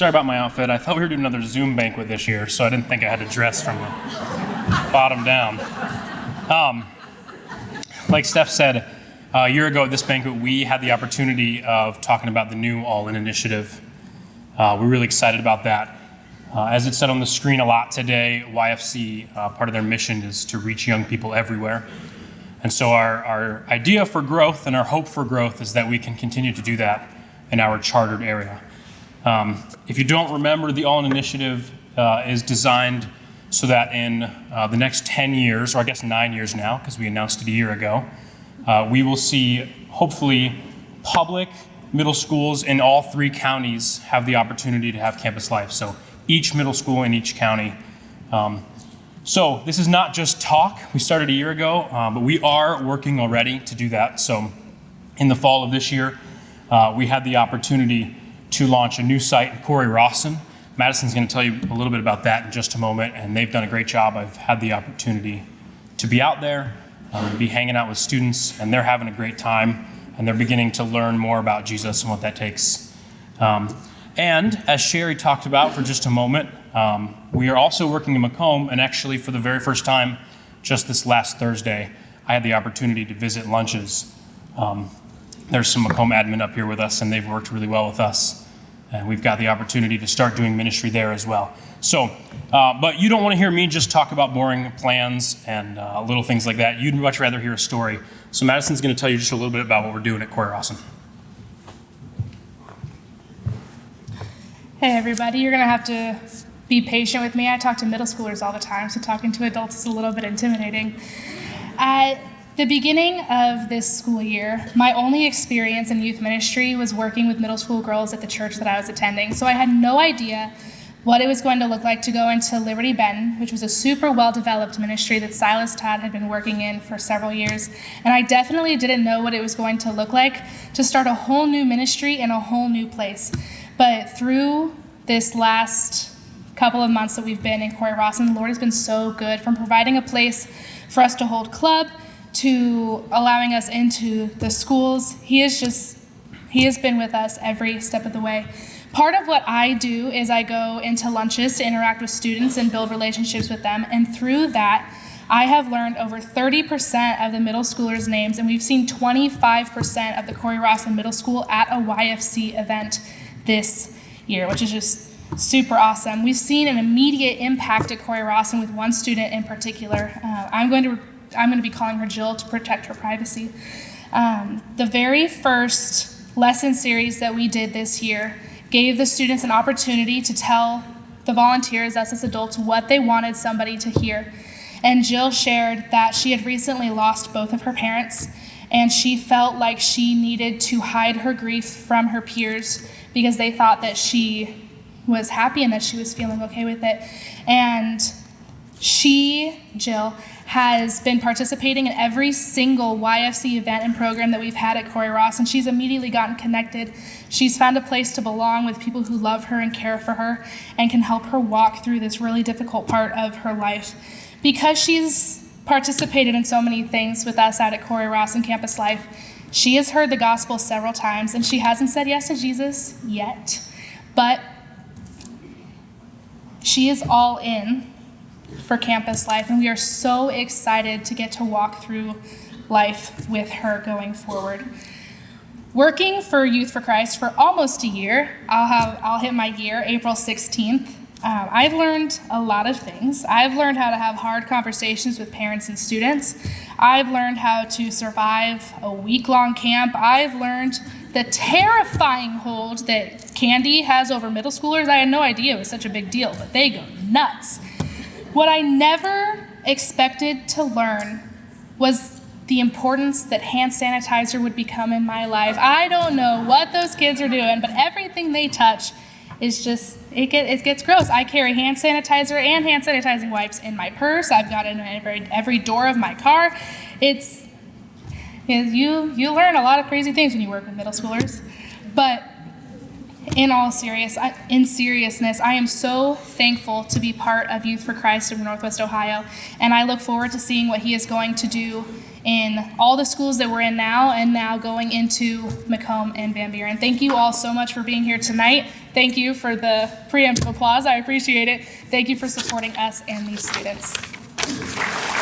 Sorry about my outfit. I thought we were doing another Zoom banquet this year, so I didn't think I had to dress from the bottom down. Like Steph said, a year ago at this banquet, we had the opportunity of talking about the new All-In initiative. We're really excited about that. As it said on the screen a lot today, YFC, part of their mission is to reach young people everywhere. And so our idea for growth and our hope for growth is that we can continue to do that in our chartered area. If you don't remember, the All-In initiative is designed so that in the next 10 years, or I guess 9 years now, because we announced it a year ago, we will see, hopefully, public middle schools in all 3 counties have the opportunity to have campus life. So each middle school in each county. So this is not just talk. We started a year ago, but we are working already to do that. So in the fall of this year, we had the opportunity to launch a new site in Corey Rawson. Madison's going to tell you a little bit about that in just a moment, and they've done a great job. I've had the opportunity to be out there, be hanging out with students, and they're having a great time, and they're beginning to learn more about Jesus and what that takes. And as Sherry talked about for just a moment, we are also working in Macomb, and actually for the very first time, just this last Thursday, I had the opportunity to visit lunches. There's some Macomb admin up here with us, and they've worked really well with us. And we've got the opportunity to start doing ministry there as well. So, but you don't want to hear me just talk about boring plans and little things like that. You'd much rather hear a story. So Madison's going to tell you just a little bit about what we're doing at Corey Rawson. Hey everybody, you're going to have to be patient with me. I talk to middle schoolers all the time, so talking to adults is a little bit intimidating. At the beginning of this school year, my only experience in youth ministry was working with middle school girls at the church that I was attending. So I had no idea what it was going to look like to go into Liberty Benton, which was a super well-developed ministry that Silas had been working in for several years. And I definitely didn't know what it was going to look like to start a whole new ministry in a whole new place. But through this last couple of months that we've been in Corey Rawson, the Lord has been so good, from providing a place for us to hold club to allowing us into the schools. He has been with us every step of the way. Part of what I do is I go into lunches to interact with students and build relationships with them. And through that, I have learned over 30% of the middle schoolers' names, and we've seen 25% of the Corey Rawson Middle School at a YFC event this year, which is just super awesome. We've seen an immediate impact at Corey Rawson with one student in particular. I'm going to be calling her Jill to protect her privacy. The very first lesson series that we did this year gave the students an opportunity to tell the volunteers, us as adults, what they wanted somebody to hear. And Jill shared that she had recently lost both of her parents, and she felt like she needed to hide her grief from her peers because they thought that she was happy and that she was feeling okay with it. And Jill, has been participating in every single YFC event and program that we've had at Corey Ross, and she's immediately gotten connected. She's found a place to belong with people who love her and care for her and can help her walk through this really difficult part of her life. Because she's participated in so many things with us out at Corey Ross and Campus Life, she has heard the gospel several times, and she hasn't said yes to Jesus yet, but she is all in for Campus Life, and we are so excited to get to walk through life with her going forward. Working for Youth for Christ for almost a year, I'll hit my year April 16th. I've learned a lot of things. I've learned how to have hard conversations with parents and students. I've learned how to survive a week-long camp. I've learned the terrifying hold that candy has over middle schoolers. I had no idea it was such a big deal, but they go nuts. What I never expected to learn was the importance that hand sanitizer would become in my life. I don't know what those kids are doing, but everything they touch is just, it gets gross. I carry hand sanitizer and hand sanitizing wipes in my purse. I've got it in every door of my car. You learn a lot of crazy things when you work with middle schoolers. But in seriousness, I am so thankful to be part of Youth for Christ of Northwest Ohio, and I look forward to seeing what he is going to do in all the schools that we're in now, and now going into Macomb and Van Buren. Thank you all so much for being here tonight. thank you for the preemptive applause. I appreciate it. Thank you for supporting us and these students.